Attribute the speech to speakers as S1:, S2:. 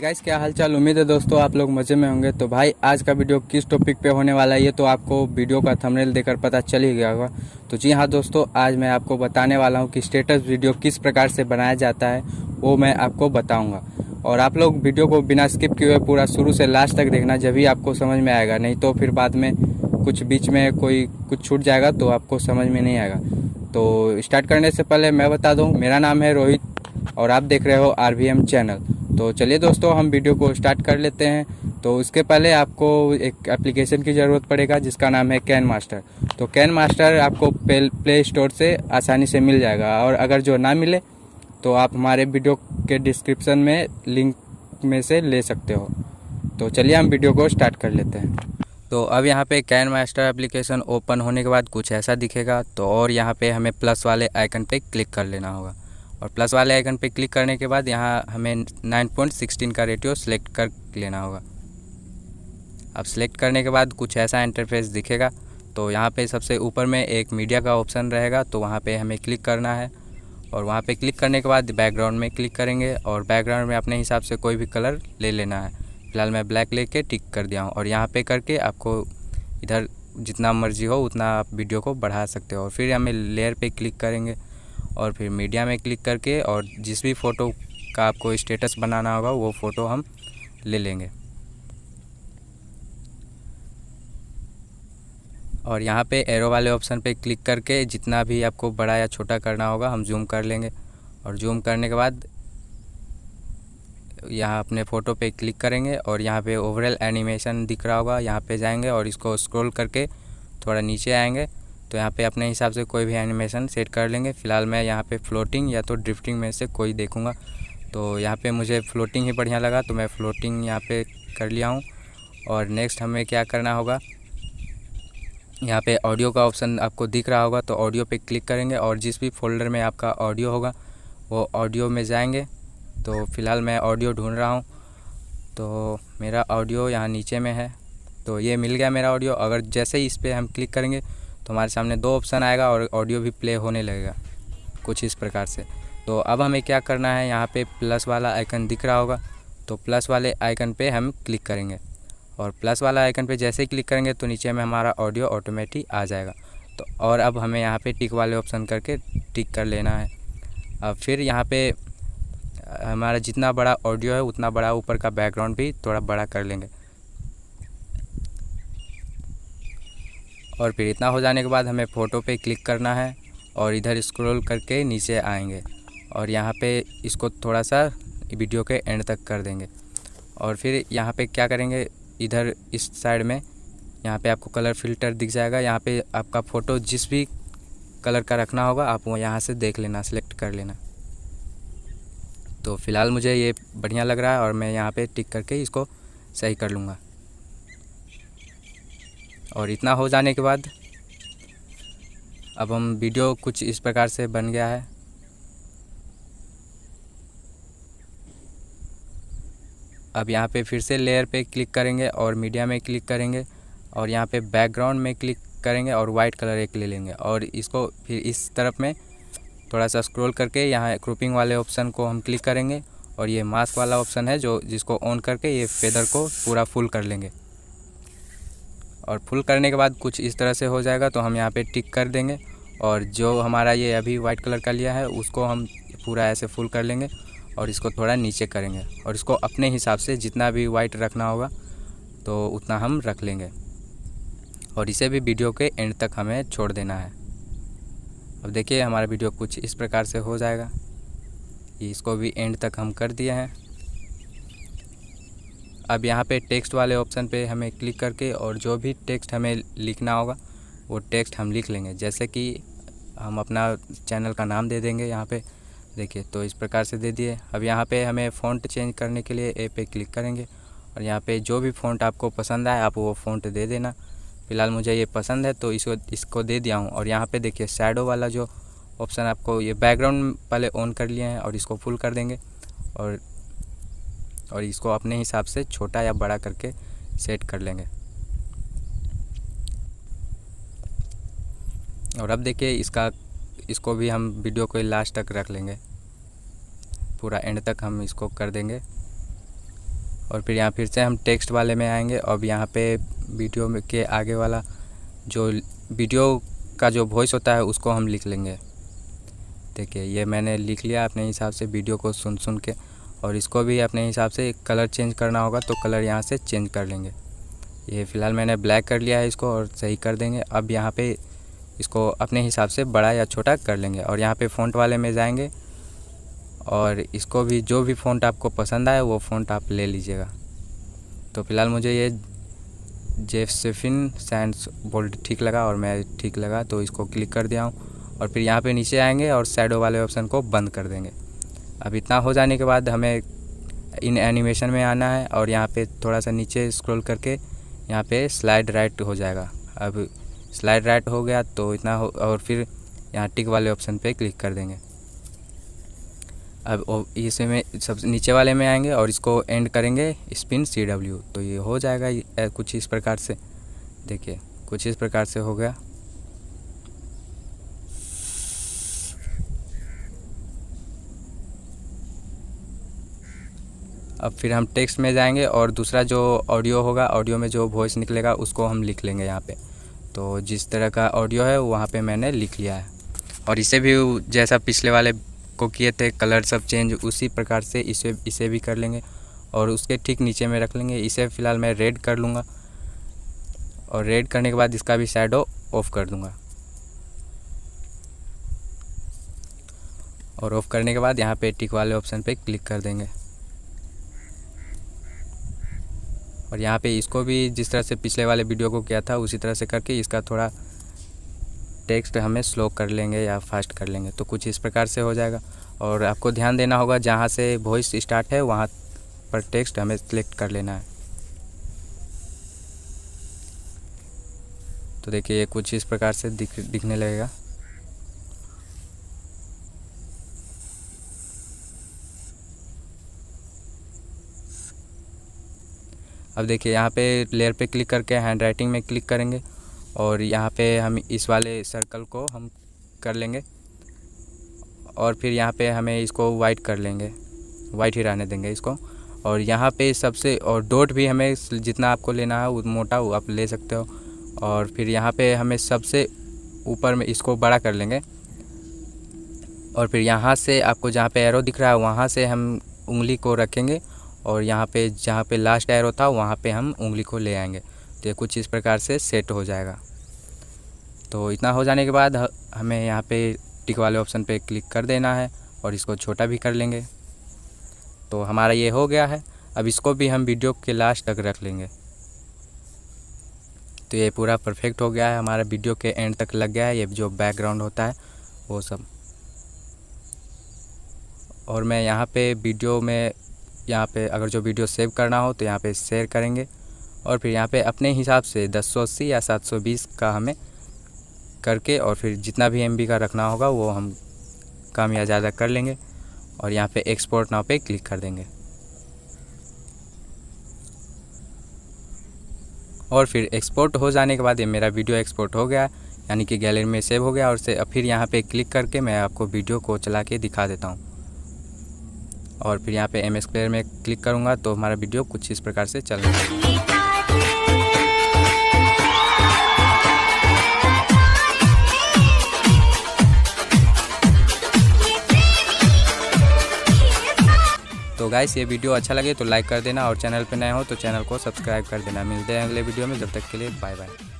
S1: Guys, क्या हालचाल। उम्मीद है दोस्तों आप लोग मज़े में होंगे। तो भाई आज का वीडियो किस टॉपिक पे होने वाला है ये तो आपको वीडियो का थंबनेल देखकर पता चल ही गया होगा। तो जी हाँ दोस्तों, आज मैं आपको बताने वाला हूँ कि स्टेटस वीडियो किस प्रकार से बनाया जाता है, वो मैं आपको बताऊँगा। और आप लोग वीडियो को बिना स्किप किए हुए पूरा शुरू से लास्ट तक देखना, जब ही आपको समझ में आएगा। नहीं तो फिर बाद में कुछ बीच में कोई कुछ छूट जाएगा तो आपको समझ में नहीं आएगा। तो स्टार्ट करने से पहले मैं बता दूँ, मेरा नाम है रोहित और आप देख रहे हो RVM चैनल। तो चलिए दोस्तों, हम वीडियो को स्टार्ट कर लेते हैं। तो उसके पहले आपको एक एप्लीकेशन की ज़रूरत पड़ेगा जिसका नाम है कैन मास्टर। तो कैन मास्टर आपको प्ले स्टोर से आसानी से मिल जाएगा, और अगर जो ना मिले तो आप हमारे वीडियो के डिस्क्रिप्शन में लिंक में से ले सकते हो। तो चलिए हम वीडियो को स्टार्ट कर लेते हैं। तो अब यहाँ पे कैन मास्टर एप्लीकेशन ओपन होने के बाद कुछ ऐसा दिखेगा। तो और यहाँ पे हमें प्लस वाले आइकन पे क्लिक कर लेना होगा, और प्लस वाले आइकन पे क्लिक करने के बाद यहाँ हमें 9.16 का रेटियो सिलेक्ट कर लेना होगा। अब सिलेक्ट करने के बाद कुछ ऐसा इंटरफेस दिखेगा। तो यहाँ पे सबसे ऊपर में एक मीडिया का ऑप्शन रहेगा, तो वहाँ पे हमें क्लिक करना है। और वहाँ पे क्लिक करने के बाद बैकग्राउंड में क्लिक करेंगे, और बैकग्राउंड में अपने हिसाब से कोई भी कलर ले लेना है। फिलहाल मैं ब्लैक लेके टिक कर दिया हूँ। और यहाँ पे करके आपको इधर जितना मर्जी हो उतना आप वीडियो को बढ़ा सकते हो। और फिर हमें लेयर पे क्लिक करेंगे, और फिर मीडिया में क्लिक करके और जिस भी फ़ोटो का आपको स्टेटस बनाना होगा वो फ़ोटो हम ले लेंगे। और यहाँ पे एरो वाले ऑप्शन पे क्लिक करके जितना भी आपको बड़ा या छोटा करना होगा हम जूम कर लेंगे। और जूम करने के बाद यहाँ अपने फ़ोटो पे क्लिक करेंगे, और यहाँ पे ओवरऑल एनिमेशन दिख रहा होगा, यहाँ पे जाएंगे और इसको स्क्रॉल करके थोड़ा नीचे आएंगे। तो यहाँ पे अपने हिसाब से कोई भी एनिमेशन सेट कर लेंगे। फ़िलहाल मैं यहाँ पे फ्लोटिंग या तो ड्रिफ्टिंग में से कोई देखूँगा। तो यहाँ पे मुझे फ्लोटिंग ही बढ़िया लगा, तो मैं फ्लोटिंग यहाँ पे कर लिया हूँ। और नेक्स्ट हमें क्या करना होगा, यहाँ पे ऑडियो का ऑप्शन आपको दिख रहा होगा, तो ऑडियो पे क्लिक करेंगे, और जिस भी फोल्डर में आपका ऑडियो होगा वो ऑडियो में जाएंगे। तो फ़िलहाल मैं ऑडियो ढूंढ रहा हूँ, तो मेरा ऑडियो यहाँ नीचे में है। तो ये मिल गया मेरा ऑडियो। अगर जैसे ही इस पर हम क्लिक करेंगे तो हमारे सामने दो ऑप्शन आएगा और ऑडियो भी प्ले होने लगेगा कुछ इस प्रकार से। तो अब हमें क्या करना है, यहाँ पे प्लस वाला आइकन दिख रहा होगा, तो प्लस वाले आइकन पे हम क्लिक करेंगे। और प्लस वाला आइकन पे जैसे ही क्लिक करेंगे तो नीचे में हमारा ऑडियो ऑटोमेटिक आ जाएगा। तो और अब हमें यहाँ पे टिक वाले ऑप्शन करके टिक कर लेना है। अब फिर यहाँ पे हमारा जितना बड़ा ऑडियो है उतना बड़ा ऊपर का बैकग्राउंड भी थोड़ा बड़ा कर लेंगे। और फिर इतना हो जाने के बाद हमें फ़ोटो पे क्लिक करना है, और इधर स्क्रॉल करके नीचे आएंगे, और यहाँ पे इसको थोड़ा सा वीडियो के एंड तक कर देंगे। और फिर यहाँ पे क्या करेंगे, इधर इस साइड में यहाँ पे आपको कलर फ़िल्टर दिख जाएगा। यहाँ पे आपका फ़ोटो जिस भी कलर का रखना होगा आप वो यहाँ से देख लेना, सेलेक्ट कर लेना। तो फ़िलहाल मुझे ये बढ़िया लग रहा है, और मैं यहाँ पे टिक करके इसको सही कर लूँगा। और इतना हो जाने के बाद अब हम वीडियो कुछ इस प्रकार से बन गया है। अब यहाँ पे फिर से लेयर पे क्लिक करेंगे और मीडिया में क्लिक करेंगे, और यहाँ पे बैकग्राउंड में क्लिक करेंगे और वाइट कलर एक ले लेंगे। और इसको फिर इस तरफ में थोड़ा सा स्क्रॉल करके यहाँ क्रूपिंग वाले ऑप्शन को हम क्लिक करेंगे, और ये मास्क वाला ऑप्शन है जो जिसको ऑन करके ये फेदर को पूरा फुल कर लेंगे। और फुल करने के बाद कुछ इस तरह से हो जाएगा, तो हम यहाँ पे टिक कर देंगे। और जो हमारा ये अभी वाइट कलर का लिया है उसको हम पूरा ऐसे फुल कर लेंगे, और इसको थोड़ा नीचे करेंगे, और इसको अपने हिसाब से जितना भी वाइट रखना होगा तो उतना हम रख लेंगे। और इसे भी वीडियो के एंड तक हमें छोड़ देना है। अब देखिए हमारा वीडियो कुछ इस प्रकार से हो जाएगा। इसको भी एंड तक हम कर दिए हैं। अब यहाँ पे टेक्स्ट वाले ऑप्शन पे हमें क्लिक करके और जो भी टेक्स्ट हमें लिखना होगा वो टेक्स्ट हम लिख लेंगे। जैसे कि हम अपना चैनल का नाम दे देंगे यहाँ पे, देखिए तो इस प्रकार से दे दिए। अब यहाँ पे हमें फ़ॉन्ट चेंज करने के लिए ए पे क्लिक करेंगे, और यहाँ पे जो भी फ़ॉन्ट आपको पसंद आए आप वो फ़ॉन्ट दे देना। फ़िलहाल मुझे ये पसंद है तो इसको दे दिया हूँ। और यहाँ पे देखिए शैडो वाला जो ऑप्शन आपको, ये बैकग्राउंड पहले ऑन कर लिए हैं, और इसको फुल कर देंगे, और इसको अपने हिसाब से छोटा या बड़ा करके सेट कर लेंगे। और अब देखिए इसको भी हम वीडियो को लास्ट तक रख लेंगे, पूरा एंड तक हम इसको कर देंगे। और फिर यहाँ फिर से हम टेक्स्ट वाले में आएंगे। अब यहाँ पे वीडियो में के आगे वाला जो वीडियो का जो वॉइस होता है उसको हम लिख लेंगे। देखिए ये मैंने लिख लिया अपने हिसाब से वीडियो को सुन के। और इसको भी अपने हिसाब से कलर चेंज करना होगा तो कलर यहाँ से चेंज कर लेंगे। ये फ़िलहाल मैंने ब्लैक कर लिया है इसको और सही कर देंगे। अब यहाँ पे इसको अपने हिसाब से बड़ा या छोटा कर लेंगे और यहाँ पे फ़ॉन्ट वाले में जाएंगे और इसको भी जो भी फ़ॉन्ट आपको पसंद आए वो फ़ॉन्ट आप ले लीजिएगा। तो फ़िलहाल मुझे ये जेफिन सैंड्स बोल्ड ठीक लगा और मैं ठीक लगा तो इसको क्लिक कर दिया हूँ। और फिर यहाँ पे नीचे आएंगे और शैडो वाले ऑप्शन को बंद कर देंगे। अब इतना हो जाने के बाद हमें इन एनिमेशन में आना है और यहाँ पे थोड़ा सा नीचे स्क्रॉल करके यहाँ पे स्लाइड राइट हो जाएगा। अब स्लाइड राइट हो गया तो इतना हो और फिर यहाँ टिक वाले ऑप्शन पे क्लिक कर देंगे। अब इसमें सब नीचे वाले में आएंगे और इसको एंड करेंगे स्पिन CW। तो ये हो जाएगा कुछ इस प्रकार से। देखिए कुछ इस प्रकार से हो गया। अब फिर हम टेक्स्ट में जाएंगे और दूसरा जो ऑडियो होगा, ऑडियो में जो वॉइस निकलेगा उसको हम लिख लेंगे यहाँ पे। तो जिस तरह का ऑडियो है वहाँ पे मैंने लिख लिया है। और इसे भी जैसा पिछले वाले को किए थे कलर सब चेंज, उसी प्रकार से इसे भी कर लेंगे और उसके ठीक नीचे में रख लेंगे। इसे फ़िलहाल मैं रेड कर लूँगा और रेड करने के बाद इसका भी शैडो ऑफ कर दूँगा। और ऑफ करने के बाद यहाँ पे टिक वाले ऑप्शन पे क्लिक कर देंगे। और यहाँ पे इसको भी जिस तरह से पिछले वाले वीडियो को किया था उसी तरह से करके इसका थोड़ा टेक्स्ट हमें स्लो कर लेंगे या फास्ट कर लेंगे तो कुछ इस प्रकार से हो जाएगा। और आपको ध्यान देना होगा जहाँ से वॉइस स्टार्ट है वहाँ पर टेक्स्ट हमें सिलेक्ट कर लेना है। तो देखिए ये कुछ इस प्रकार से दिखने लगेगा। अब देखिए यहाँ पे लेयर पे क्लिक करके हैंड राइटिंग में क्लिक करेंगे और यहाँ पे हम इस वाले सर्कल को हम कर लेंगे और फिर यहाँ पे हमें इसको वाइट कर लेंगे, वाइट ही रहने देंगे इसको। और यहाँ पे सबसे और डॉट भी हमें जितना आपको लेना है वो मोटा वो आप ले सकते हो। और फिर यहाँ पे हमें सबसे ऊपर में इसको बड़ा कर लेंगे और फिर यहाँ से आपको जहाँ पे एरो दिख रहा है वहाँ से हम उंगली को रखेंगे और यहाँ पे जहाँ पे लास्ट एरो था वहाँ पे हम उंगली को ले आएंगे। तो ये कुछ इस प्रकार से सेट हो जाएगा। तो इतना हो जाने के बाद हमें यहाँ पे टिक वाले ऑप्शन पे क्लिक कर देना है और इसको छोटा भी कर लेंगे। तो हमारा ये हो गया है। अब इसको भी हम वीडियो के लास्ट तक रख लेंगे। तो ये पूरा परफेक्ट हो गया है, हमारा वीडियो के एंड तक लग गया है ये जो बैकग्राउंड होता है वो सब। और मैं यहाँ पे वीडियो में अगर जो वीडियो सेव करना हो तो यहाँ पे शेयर करेंगे और फिर यहाँ पे अपने हिसाब से 1080 या 720 का हमें करके और फिर जितना भी MB का रखना होगा वो हम कम या ज़्यादा कर लेंगे और यहाँ पे एक्सपोर्ट नाउ पे क्लिक कर देंगे। और फिर एक्सपोर्ट हो जाने के बाद ये मेरा वीडियो एक्सपोर्ट हो गया, यानी कि गैलरी में सेव हो गया। और से फिर यहाँ पे क्लिक करके मैं आपको वीडियो को चला के दिखा देता हूँ। और फिर यहाँ पे MS प्लेयर में क्लिक करूँगा तो हमारा वीडियो कुछ इस प्रकार से चल रहा है। तो गाइस ये वीडियो अच्छा लगे तो लाइक कर देना और चैनल पे नए हो तो चैनल को सब्सक्राइब कर देना। मिलते हैं अगले वीडियो में, जब तक के लिए बाय बाय।